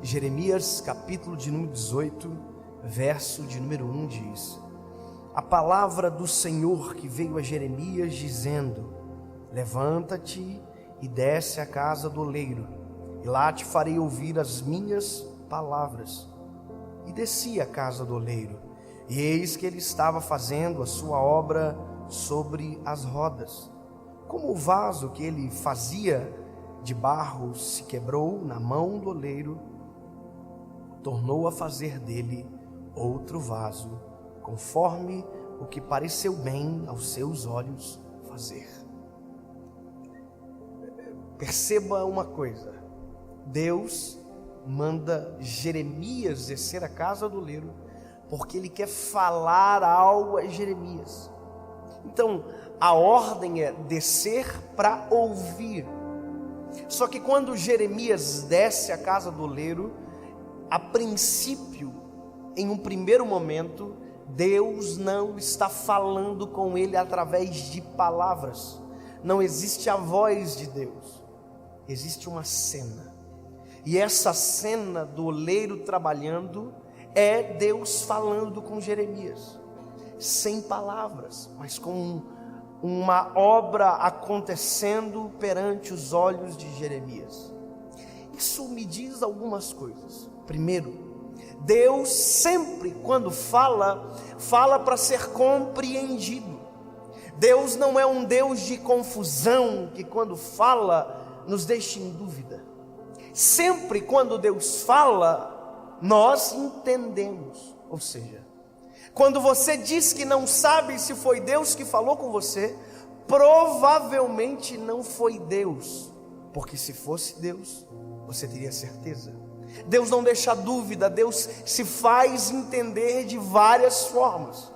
Jeremias, capítulo de número 18, verso de número 1 diz: a palavra do Senhor que veio a Jeremias dizendo: levanta-te e desce à casa do oleiro, e lá te farei ouvir as minhas palavras. E desci à casa do oleiro, e eis que ele estava fazendo a sua obra sobre as rodas. Como o vaso que ele fazia de barro se quebrou na mão do oleiro, tornou a fazer dele outro vaso, conforme o que pareceu bem aos seus olhos fazer. Perceba uma coisa: Deus manda Jeremias descer à casa do oleiro, porque ele quer falar algo a Jeremias. Então, a ordem é descer para ouvir. Só que quando Jeremias desce à casa do oleiro, a princípio, em um primeiro momento, Deus não está falando com ele através de palavras. Não existe a voz de Deus. Existe uma cena. E essa cena do oleiro trabalhando é Deus falando com Jeremias, sem palavras, mas com uma obra acontecendo perante os olhos de Jeremias. Isso me diz algumas coisas. Primeiro, Deus sempre, quando fala para ser compreendido. Deus não é um Deus de confusão, que quando fala nos deixa em dúvida. Sempre quando Deus fala, nós entendemos. Ou seja, quando você diz que não sabe se foi Deus que falou com você, provavelmente não foi Deus, porque se fosse Deus, você teria certeza. Deus não deixa dúvida, Deus se faz entender de várias formas.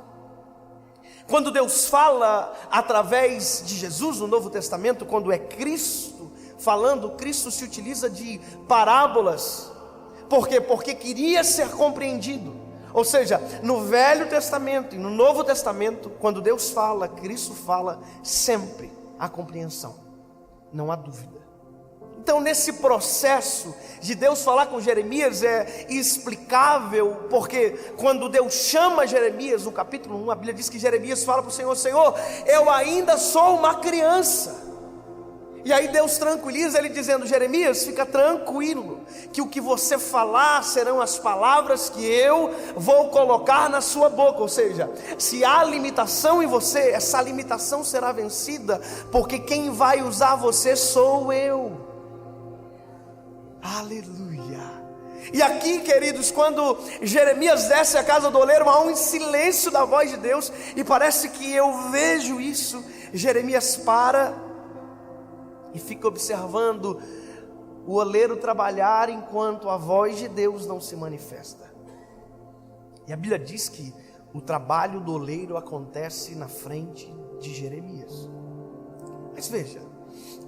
Quando Deus fala através de Jesus no Novo Testamento, quando é Cristo falando, Cristo se utiliza de parábolas. Por quê? Porque queria ser compreendido. Ou seja, no Velho Testamento e no Novo Testamento, quando Deus fala, Cristo fala, sempre há compreensão, não há dúvida. Então, nesse processo de Deus falar com Jeremias é explicável, porque quando Deus chama Jeremias, no capítulo 1, a Bíblia diz que Jeremias fala para o Senhor: Senhor, eu ainda sou uma criança. E aí Deus tranquiliza ele dizendo: Jeremias, fica tranquilo, que o que você falar serão as palavras que eu vou colocar na sua boca. Ou seja, se há limitação em você, essa limitação será vencida, porque quem vai usar você sou eu. Aleluia. E aqui, queridos, quando Jeremias desce à casa do oleiro, há um silêncio da voz de Deus, e parece que eu vejo isso. Jeremias para e fica observando o oleiro trabalhar enquanto a voz de Deus não se manifesta. E a Bíblia diz que o trabalho do oleiro acontece na frente de Jeremias. Mas veja,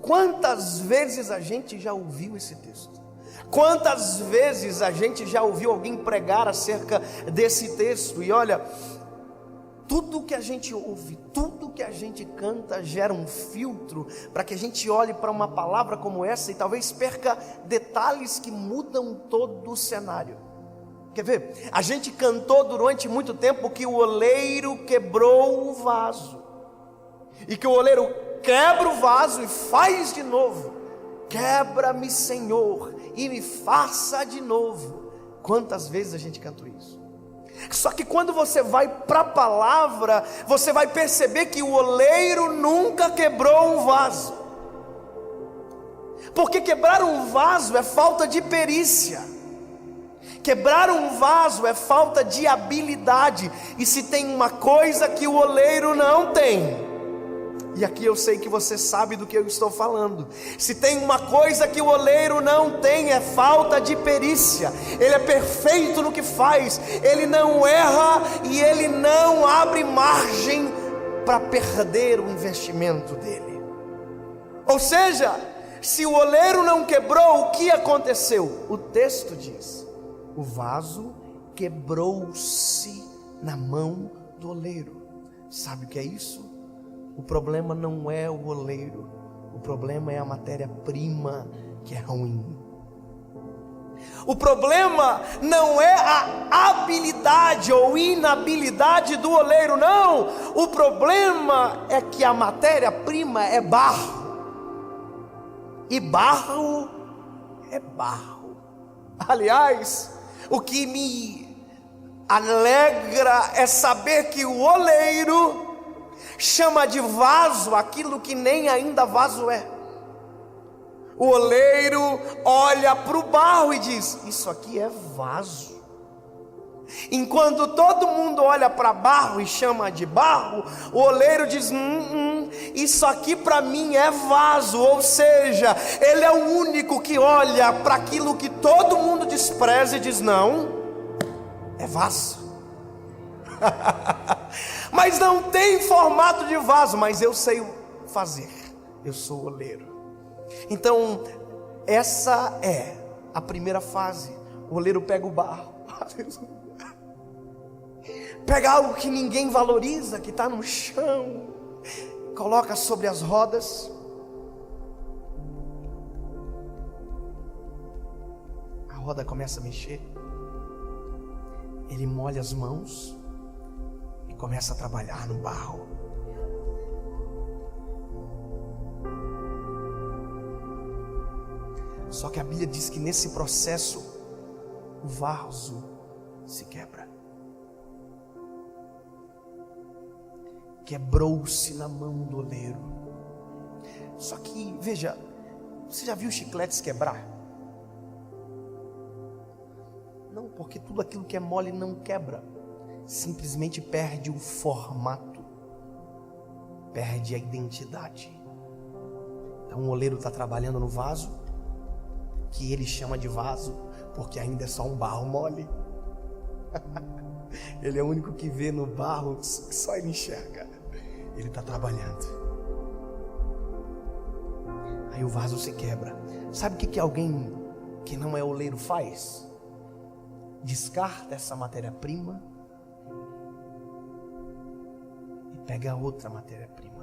quantas vezes a gente já ouviu esse texto? Quantas vezes a gente já ouviu alguém pregar acerca desse texto? E olha, tudo que a gente ouve, tudo que a gente canta gera um filtro para que a gente olhe para uma palavra como essa e talvez perca detalhes que mudam todo o cenário. Quer ver? A gente cantou durante muito tempo que o oleiro quebrou o vaso, e que o oleiro quebra o vaso e faz de novo. Quebra-me, Senhor, e me faça de novo. Quantas vezes a gente cantou isso? Só que quando você vai para a palavra, você vai perceber que o oleiro nunca quebrou um vaso. Porque quebrar um vaso é falta de perícia. Quebrar um vaso é falta de habilidade. E se tem uma coisa que o oleiro não tem, e aqui eu sei que você sabe do que eu estou falando, se tem uma coisa que o oleiro não tem, é falta de perícia. Ele é perfeito no que faz, ele não erra e ele não abre margem para perder o investimento dele. Ou seja, se o oleiro não quebrou, o que aconteceu? O texto diz: o vaso quebrou-se na mão do oleiro. Sabe o que é isso? O problema não é o oleiro, o problema é a matéria-prima que é ruim. O problema não é a habilidade ou inabilidade do oleiro, não. O problema é que a matéria-prima é barro. E barro é barro. Aliás, o que me alegra é saber que o oleiro chama de vaso aquilo que nem ainda vaso é. O oleiro olha para o barro e diz: isso aqui é vaso. Enquanto todo mundo olha para barro e chama de barro, o oleiro diz: isso aqui para mim é vaso. Ou seja, ele é o único que olha para aquilo que todo mundo despreza e diz: não, é vaso. Mas não tem formato de vaso, mas eu sei fazer, eu sou oleiro. Então, essa é a primeira fase. O oleiro pega o barro, pega algo que ninguém valoriza, que está no chão, coloca sobre as rodas. A roda começa a mexer. Ele molha as mãos e começa a trabalhar no barro. Só que a Bíblia diz que nesse processo o vaso se quebra. Quebrou-se na mão do oleiro. Só que, veja, você já viu chicletes quebrar? Não, porque tudo aquilo que é mole não quebra. Simplesmente perde o formato, perde a identidade. Então o oleiro está trabalhando no vaso, que ele chama de vaso, porque ainda é só um barro mole. Ele é o único que vê no barro, que só ele enxerga. Ele está trabalhando. Aí o vaso se quebra. Sabe o que alguém que não é oleiro faz? Descarta essa matéria-prima e pega outra matéria-prima.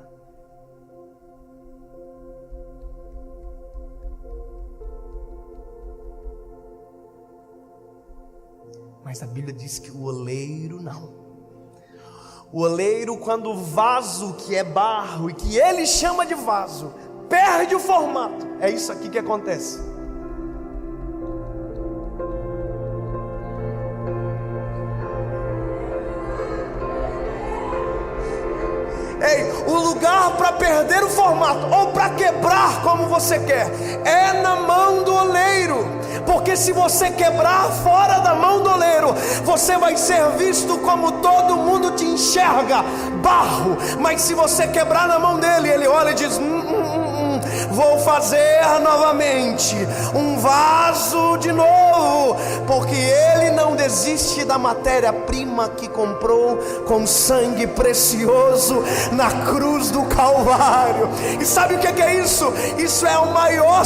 Mas a Bíblia diz que o oleiro não. O oleiro, quando o vaso que é barro e que ele chama de vaso perde o formato, é isso aqui que acontece. Ei, o lugar para perder o formato ou para quebrar como você quer é na mão do oleiro. Porque se você quebrar fora da mão do oleiro, você vai ser visto como todo mundo te enxerga, barro. Mas se você quebrar na mão dele, ele olha e diz: vou fazer novamente um vaso de novo. Porque ele não desiste da matéria-prima que comprou com sangue precioso na cruz do Calvário. E sabe o que é isso? Isso é o maior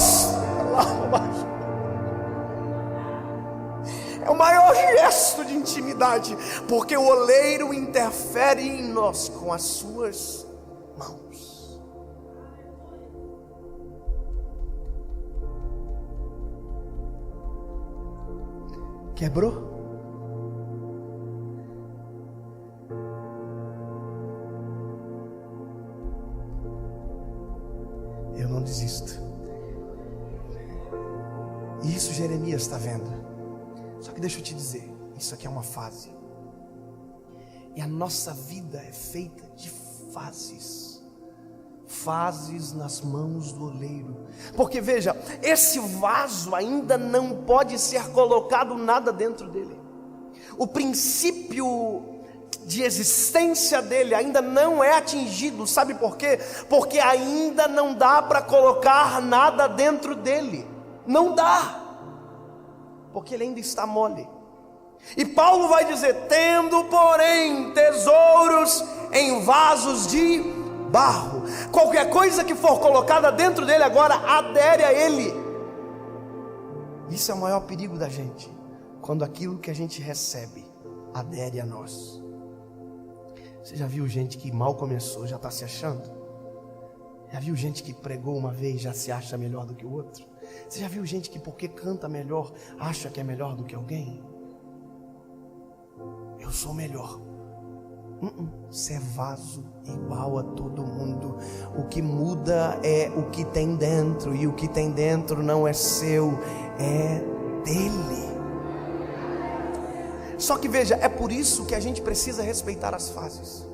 gesto de intimidade, porque o oleiro interfere em nós com as suas mãos. Quebrou? Eu não desisto. E isso Jeremias está vendo. Só que deixa eu te dizer, isso aqui é uma fase. E a nossa vida é feita de fases. Fases nas mãos do oleiro. Porque veja, esse vaso ainda não pode ser colocado nada dentro dele. O princípio de existência dele ainda não é atingido. Sabe por quê? Porque ainda não dá para colocar nada dentro dele. Não dá. Porque ele ainda está mole. E Paulo vai dizer: tendo porém tesouros em vasos de barro. Qualquer coisa que for colocada dentro dele agora adere a ele. Isso é o maior perigo da gente, quando aquilo que a gente recebe adere a nós. Você já viu gente que mal começou, já está se achando? Já viu gente que pregou uma vez, já se acha melhor do que o outro? Você já viu gente que porque canta melhor, acha que é melhor do que alguém? Eu sou melhor. Você é vaso igual a todo mundo. O que muda é o que tem dentro, e o que tem dentro não é seu, é dele. Só que veja, é por isso que a gente precisa respeitar as fases.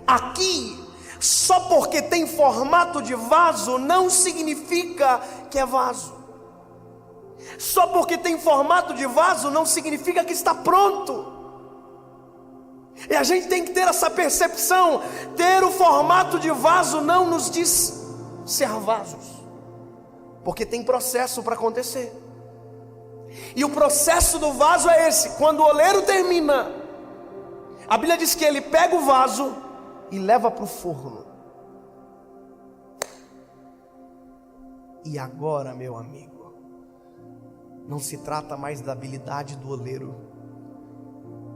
Aqui, só porque tem formato de vaso não significa que é vaso. Só porque tem formato de vaso não significa que está pronto. E a gente tem que ter essa percepção. Ter o formato de vaso não nos diz ser vasos, porque tem processo para acontecer. E o processo do vaso é esse: quando o oleiro termina, a Bíblia diz que ele pega o vaso e leva para o forno. E agora, meu amigo, não se trata mais da habilidade do oleiro,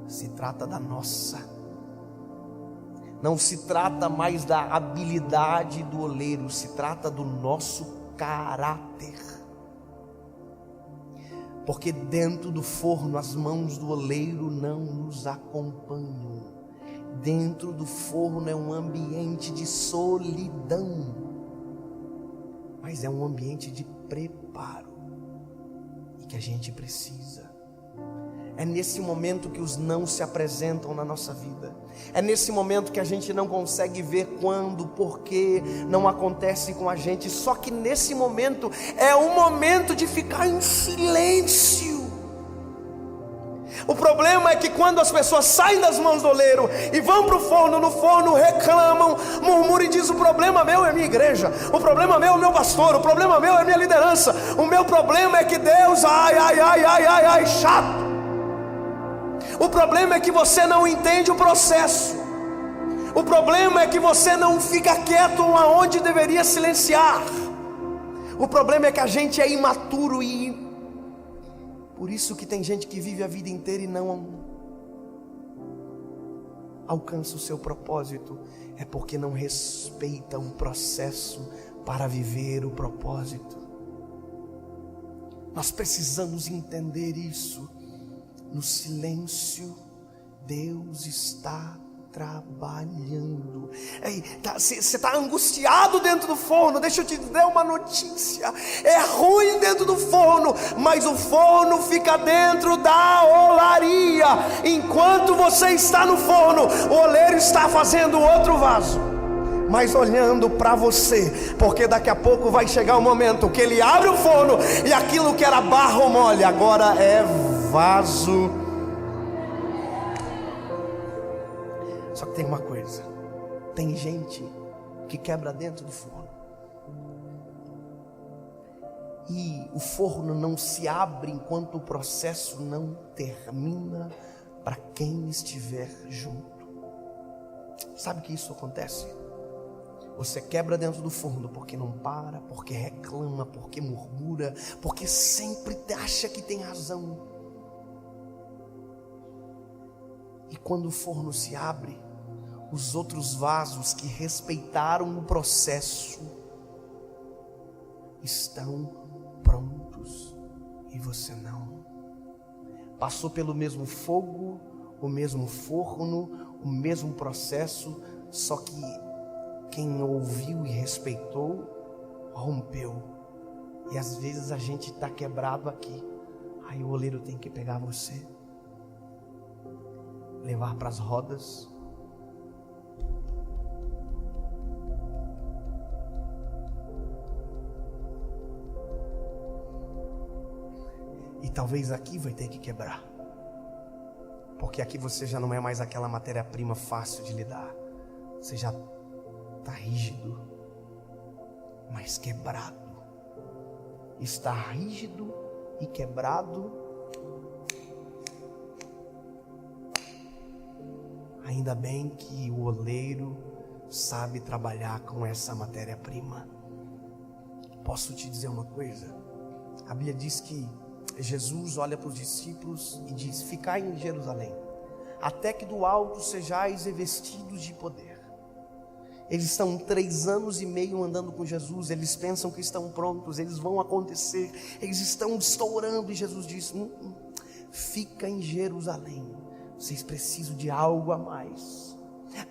se trata da nossa. Não se trata mais da habilidade do oleiro, se trata do nosso caráter. Porque dentro do forno as mãos do oleiro não nos acompanham. Dentro do forno é um ambiente de solidão, mas é um ambiente de preparo, e que a gente precisa. É nesse momento que os não se apresentam na nossa vida. É nesse momento que a gente não consegue ver quando, porquê não acontece com a gente. Só que nesse momento é um momento de ficar em silêncio. O problema é que quando as pessoas saem das mãos do oleiro e vão para o forno, no forno reclamam, murmuram e dizem: o problema meu é minha igreja, o problema meu é meu pastor, o problema meu é minha liderança, o meu problema é que Deus, chato. O problema é que você não entende o processo. O problema é que você não fica quieto aonde deveria silenciar. O problema é que a gente é imaturo, e por isso que tem gente que vive a vida inteira e não alcança o seu propósito. É porque não respeita um processo para viver o propósito. Nós precisamos entender isso. No silêncio, Deus está trabalhando. Você está angustiado dentro do forno. Deixa eu te dar uma notícia: é ruim dentro do forno, mas o forno fica dentro da olaria. Enquanto você está no forno, o oleiro está fazendo outro vaso, mas olhando para você, porque daqui a pouco vai chegar o momento que ele abre o forno e aquilo que era barro mole agora é vaso. Só que tem uma coisa: tem gente que quebra dentro do forno, e o forno não se abre enquanto o processo não termina para quem estiver junto. Sabe que isso acontece? Você quebra dentro do forno porque não para, porque reclama, porque murmura, porque sempre acha que tem razão. E quando o forno se abre, os outros vasos que respeitaram o processo estão prontos, e você não. Passou pelo mesmo fogo, o mesmo forno, o mesmo processo, só que quem ouviu e respeitou, rompeu. E às vezes a gente está quebrado aqui, aí o oleiro tem que pegar você, levar para as rodas, e talvez aqui vai ter que quebrar, porque aqui você já não é mais aquela matéria-prima fácil de lidar. Você já está rígido, mas quebrado. Está rígido e quebrado. Ainda bem que o oleiro sabe trabalhar com essa matéria-prima. Posso te dizer uma coisa? A Bíblia diz que Jesus olha para os discípulos e diz: ficai em Jerusalém, até que do alto sejais revestidos de poder. Eles estão 3 anos e meio andando com Jesus, eles pensam que estão prontos, eles vão acontecer, eles estão estourando, e Jesus diz: fica em Jerusalém, vocês precisam de algo a mais.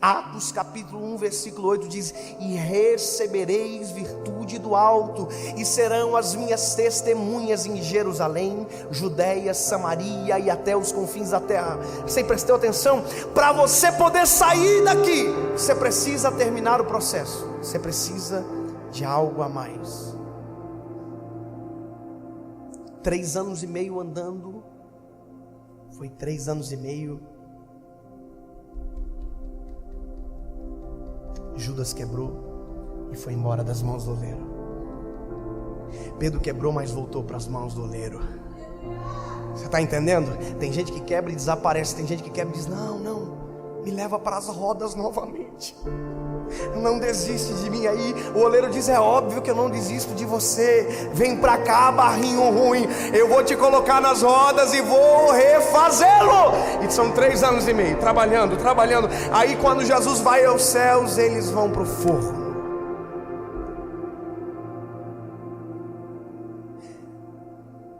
Atos capítulo 1 versículo 8 diz: e recebereis virtude do alto, e serão as minhas testemunhas em Jerusalém, Judeia, Samaria e até os confins da terra. Você prestou atenção? Para você poder sair daqui, você precisa terminar o processo, você precisa de algo a mais. 3 anos e meio andando, foi 3 anos e meio. Judas quebrou e foi embora das mãos do oleiro. Pedro quebrou, mas voltou para as mãos do oleiro. Você está entendendo? Tem gente que quebra e desaparece, tem gente que quebra e diz: não, me leva para as rodas novamente, não desiste de mim. Aí o oleiro diz: é óbvio que eu não desisto de você, vem para cá, barrinho ruim, eu vou te colocar nas rodas e vou refazê-lo. E são 3 anos e meio, trabalhando. Aí quando Jesus vai aos céus, eles vão para o forno.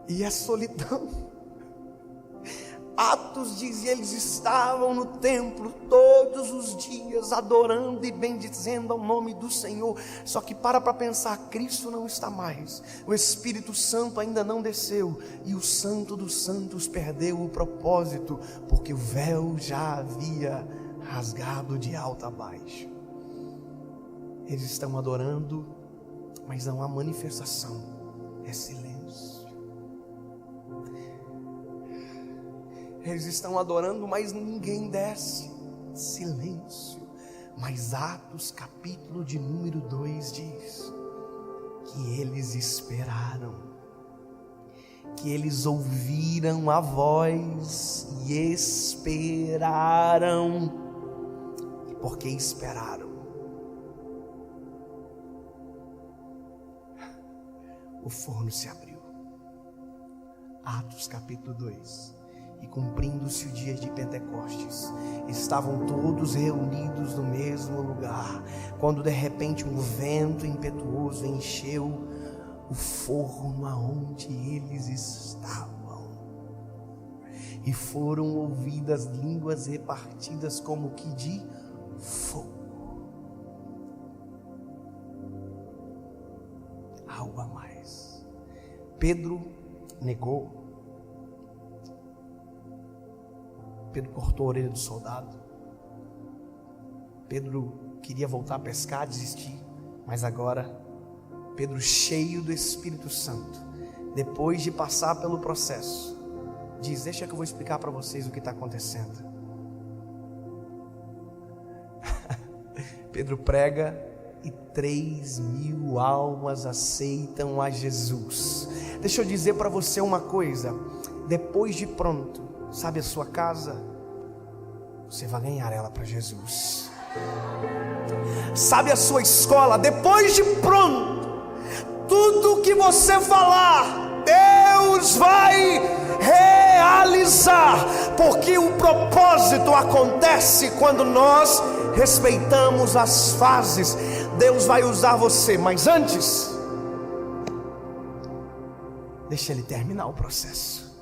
E é solidão. Atos diz: e eles estavam no templo todos os dias, adorando e bendizendo ao nome do Senhor. Só que para pensar, Cristo não está mais, o Espírito Santo ainda não desceu, e o Santo dos Santos perdeu o propósito, porque o véu já havia rasgado de alto a baixo. Eles estão adorando, mas não há manifestação, é silêncio. Eles estão adorando, mas ninguém desce, silêncio. Mas Atos capítulo de número 2 diz que eles esperaram, que eles ouviram a voz e esperaram. E porque esperaram, o forno se abriu. Atos capítulo 2. E cumprindo-se o dia de Pentecostes, estavam todos reunidos no mesmo lugar, quando de repente um vento impetuoso encheu o forno aonde eles estavam, e foram ouvidas línguas repartidas como que de fogo. Algo a mais. Pedro negou. Pedro cortou a orelha do soldado. Pedro queria voltar a pescar, desistir. Mas agora, Pedro, cheio do Espírito Santo, depois de passar pelo processo, diz: deixa que eu vou explicar para vocês o que está acontecendo. Pedro prega e 3.000 almas aceitam a Jesus. Deixa eu dizer para você uma coisa: depois de pronto, sabe a sua casa? Você vai ganhar ela para Jesus. Sabe a sua escola? Depois de pronto, tudo que você falar, Deus vai realizar, porque o propósito acontece quando nós respeitamos as fases. Deus vai usar você, mas antes, deixa Ele terminar o processo.